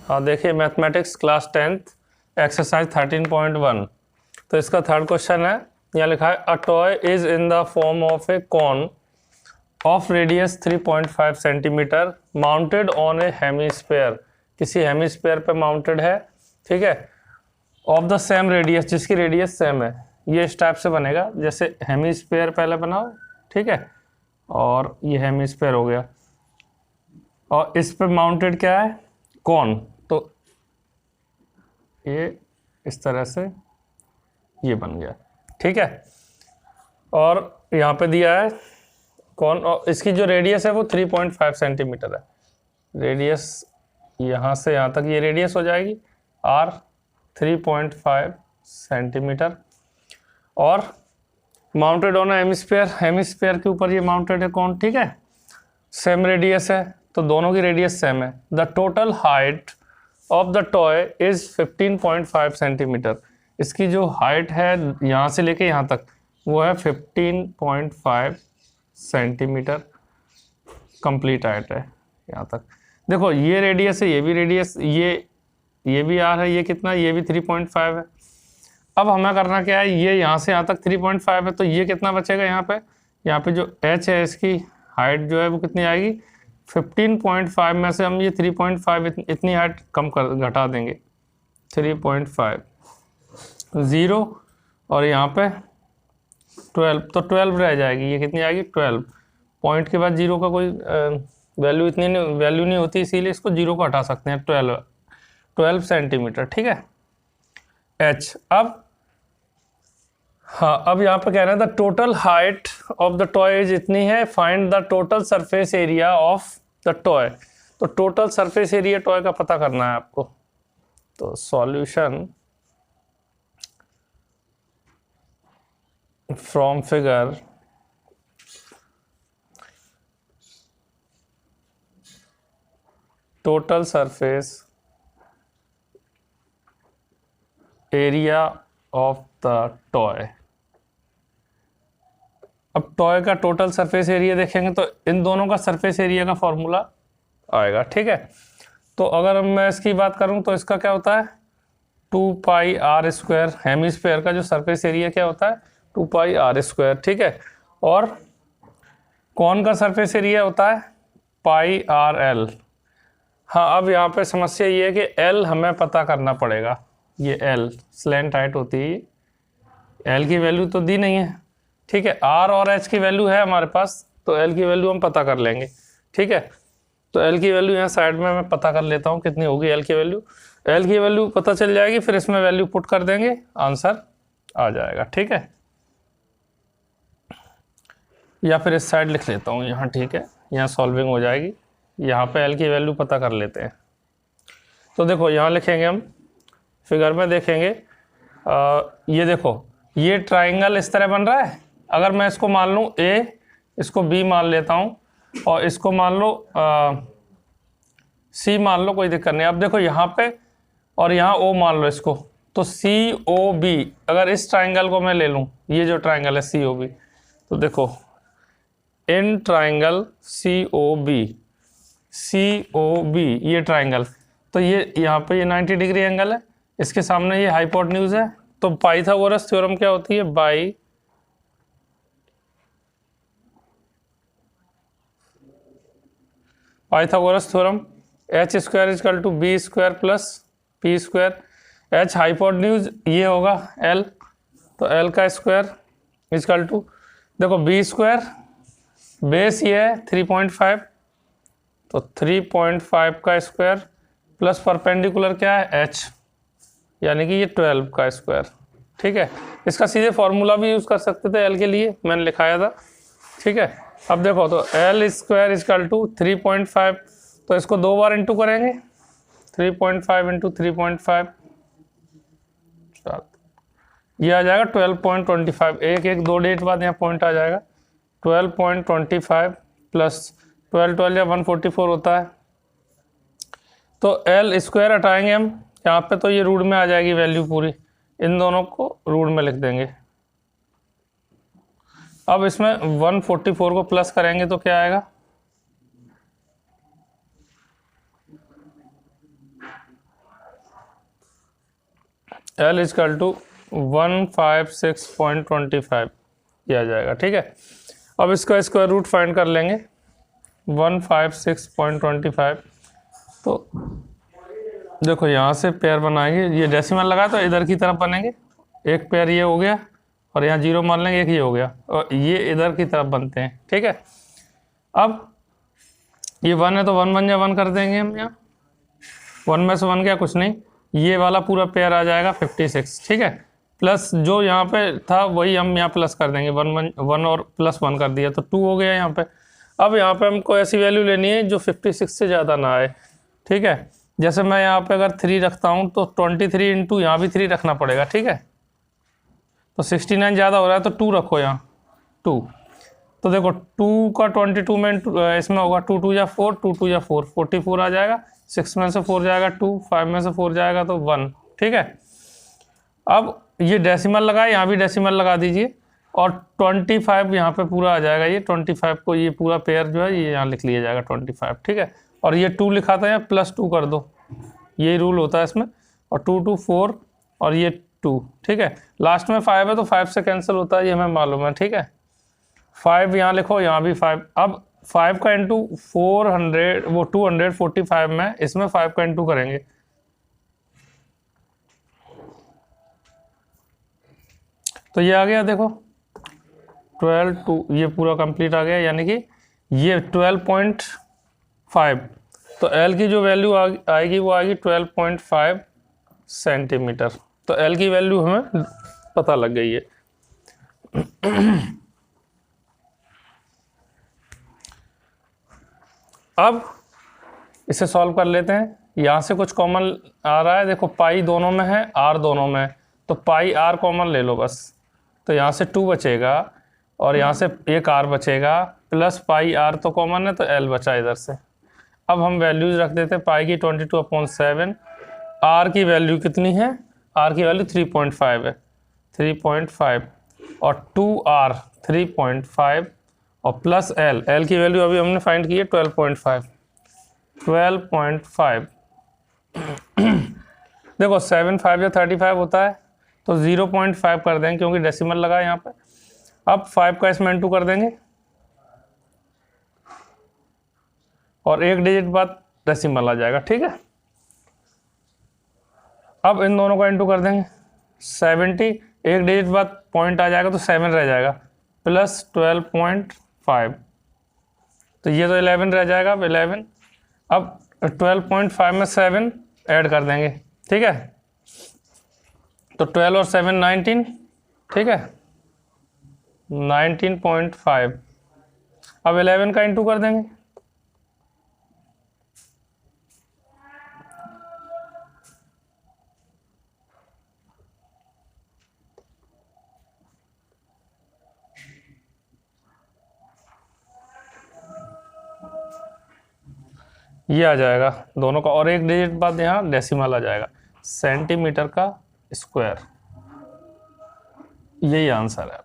हाँ देखिए, mathematics class 10th exercise 13.1। तो इसका थर्ड क्वेश्चन है, यहाँ लिखा है a toy is in the form of a cone of radius 3.5 centimetre mounted on a hemisphere. किसी हेमीस्फेयर पे माउंटेड है, ठीक है, ऑफ द सेम रेडियस, जिसकी रेडियस सेम है। ये इस टाइप से बनेगा, जैसे हेमीस्फेयर पहले बनाओ, ठीक है, और ये हेमीस्फेयर हो गया, और इस पे माउंटेड क्या है, कॉन। तो ये इस तरह से ये बन गया, ठीक है। और यहाँ पे दिया है कौन, और इसकी जो रेडियस है वो 3.5 सेंटीमीटर है। रेडियस यहाँ से यहाँ तक ये रेडियस हो जाएगी r 3.5 सेंटीमीटर, और माउंटेड ऑन हेमिस्फीयर, हेमिस्फीयर के ऊपर ये माउंटेड है कौन, ठीक है, सेम रेडियस है, तो दोनों की रेडियस सेम है। The total height of the toy is 15.5 centimetre. इसकी जो हाइट है यहाँ से लेके यहाँ तक वो है 15.5 सेंटीमीटर, कंप्लीट हाइट है यहाँ तक। देखो ये रेडियस है, ये भी रेडियस, ये भी आर है, ये कितना, ये भी 3.5 है। अब हमें करना क्या है, ये यहाँ से यहाँ तक 3.5 है, तो ये कितना बचेगा यहाँ पे जो h है इसकी हाइट जो है वो कितनी आएगी, 15.5 में से हम ये 3.5 इतनी हाइट कम कर घटा देंगे, 3.5 0, और यहाँ पे 12, तो 12 रह जाएगी। ये कितनी आएगी, 12। पॉइंट के बाद जीरो का कोई वैल्यू वैल्यू नहीं होती, इसीलिए इसको जीरो को हटा सकते हैं। 12 सेंटीमीटर, ठीक है, h। अब हाँ, अब यहाँ पे कह रहे हैं the total height of the toy is इतनी है, find the total surface area of the toy. तो टोटल सरफेस एरिया टॉय का पता करना है आपको। तो solution from figure total surface area of the toy. अब टॉय का टोटल सरफेस एरिया देखेंगे तो इन दोनों का सरफेस एरिया का फॉर्मूला आएगा, ठीक है। तो अगर मैं इसकी बात करूं तो इसका क्या होता है, 2πr²। हेमिस्फीयर का जो सरफेस एरिया क्या होता है, 2πr², ठीक है। और कौन का सरफेस एरिया होता है, πrl। हाँ, अब यहाँ पे समस्या ये है कि l हमें पता करना पड़ेगा। ये l स्लैंट हाइट होती है, l की वैल्यू तो दी नहीं है, ठीक है। r और h की वैल्यू है हमारे पास, तो l की वैल्यू हम पता कर लेंगे, ठीक है। तो l की वैल्यू यहाँ साइड में मैं पता कर लेता हूँ कितनी होगी l की वैल्यू। l की वैल्यू पता चल जाएगी, फिर इसमें वैल्यू पुट कर देंगे, आंसर आ जाएगा, ठीक है। या फिर इस साइड लिख लेता हूँ यहाँ, ठीक है, यहाँ सॉल्विंग हो जाएगी। यहाँ पे l की वैल्यू पता कर लेते हैं। तो देखो यहाँ लिखेंगे हम, फिगर में देखेंगे, ये देखो ये ट्राइंगल इस तरह बन रहा है। अगर मैं इसको मान लूँ a, इसको b मान लेता हूँ, और इसको मान लो c मान लो, कोई दिक्कत नहीं। अब देखो यहाँ पे और यहाँ o मान लो इसको, तो COB, अगर इस ट्राइंगल को मैं ले लूँ, ये जो ट्राइंगल है COB, तो देखो इन ट्राइंगल COB ये ट्राइंगल, तो ये यहाँ पे ये 90 डिग्री एंगल है, इसके सामने ये हाइपोटेन्यूज है। तो पाइथागोरस थ्योरम क्या होती है, Pythagoras theorem h² = b² + p²। h hypotenuse ये होगा l, तो l का स्क्वायर इक्वल टू, देखो b², बेस ये है 3.5, तो 3.5 का स्क्वायर प्लस परपेंडिकुलर क्या है h, यानी कि ये 12 का स्क्वायर, ठीक है। इसका सीधे फॉर्मूला भी यूज़ कर सकते थे l के लिए, मैंने लिखाया था, ठीक है। अब देखो तो l² = 3.5, तो इसको दो बार इंटू करेंगे, 3.5 × 3.5, ये आ जाएगा 12.25। एक दो डेट बाद यहाँ पॉइंट आ जाएगा, 12.25 प्लस 12 या 144 होता है। तो l² हटाएंगे हम यहाँ पे, तो ये रूट में आ जाएगी वैल्यू पूरी, इन दोनों को रूट में लिख देंगे। अब इसमें 144 को प्लस करेंगे तो क्या आएगा, L इजकल टू 156.25 ये आ जाएगा। ठीक है, अब इसका स्क्वायर रूट फाइंड कर लेंगे 156.25। तो देखो यहाँ से पेयर बनाएंगे, ये डेसिमल लगा तो इधर की तरफ बनेंगे, एक पेयर ये हो गया और यहाँ 0 मान लेंगे, एक ये हो गया और ये इधर की तरफ बनते हैं। ठीक है, अब ये 1 है तो 1 बन जाए, 1 कर देंगे हम यहाँ, 1 में से 1 गया कुछ नहीं, ये वाला पूरा पेयर आ जाएगा 56। ठीक है, प्लस जो यहाँ पे था वही हम यहाँ प्लस कर देंगे, 1 और प्लस 1 कर दिया तो 2 हो गया यहाँ पे। अब यहाँ पे हमको ऐसी वैल्यू लेनी है जो 56 से ज़्यादा ना आए। ठीक है, जैसे मैं यहाँ पे अगर 3 रखता हूँ तो 23 इंटू यहाँ भी 3 रखना पड़ेगा। ठीक है, तो 69 ज़्यादा हो रहा है तो 2 रखो यहाँ 2। तो देखो 2 का 22 में इसमें होगा 2 2 या 4, 2 2 या 4, 44 आ जाएगा, 6 में से 4 जाएगा 2, 5 में से 4 जाएगा तो 1। ठीक है, अब ये डेसिमल लगा, यहाँ भी डेसिमल लगा दीजिए और 25 यहाँ पे पूरा आ जाएगा, ये 25 को ये पूरा पेयर जो है ये यहाँ लिख लिया जाएगा 25। ठीक है, और ये 2 लिखा था यहाँ +2 कर दो, यही रूल होता है इसमें, और 2 2 4 और ये 2। ठीक है, लास्ट में 5 है तो 5 से कैंसिल होता है, ये हमें मालूम है। ठीक है, 5 यहाँ लिखो, यहाँ भी 5। अब 5 का इंटू 400 वो 245 में, इसमें 5 का इंटू करेंगे, तो ये आ गया देखो 12 2, ये पूरा कंप्लीट आ गया, यानी कि ये 12.5। तो L की जो वैल्यू आएगी वो आएगी 12.5 सेंटीमीटर। तो L की वैल्यू हमें पता लग गई है। अब इसे सॉल्व कर लेते हैं, यहाँ से कुछ कॉमन आ रहा है, देखो पाई दोनों में है, R दोनों में है, तो पाई R कॉमन ले लो बस, तो यहाँ से 2 बचेगा और यहाँ से एक R बचेगा, प्लस पाई R तो कॉमन है तो L बचा इधर से। अब हम वैल्यूज रख देते हैं, पाई की 22/7, R की वैल्यू कितनी है, R की वैल्यू 3.5 है, 3.5 और 2R 3.5 और प्लस L की वैल्यू अभी हमने फाइंड की है 12.5। देखो 7 5 या 35 होता है तो 0.5 कर देंगे क्योंकि डेसिमल लगा है यहाँ पे। अब 5 का इसमें इंटू कर देंगे और एक डिजिट बाद डेसिमल आ जाएगा। ठीक है, अब इन दोनों का इंटू कर देंगे 70, एक डिजिट बाद पॉइंट आ जाएगा तो 7 रह जाएगा, प्लस 12.5, तो ये तो 11 रह जाएगा 11। अब 12.5 में 7 ऐड कर देंगे। ठीक है, तो 12 और 7 19। ठीक है, 19.5। अब 11 का इंटू कर देंगे, ये आ जाएगा दोनों का, और एक डिजिट बाद यहाँ डेसिमल आ जाएगा, सेंटीमीटर का स्क्वायर। यही आंसर है।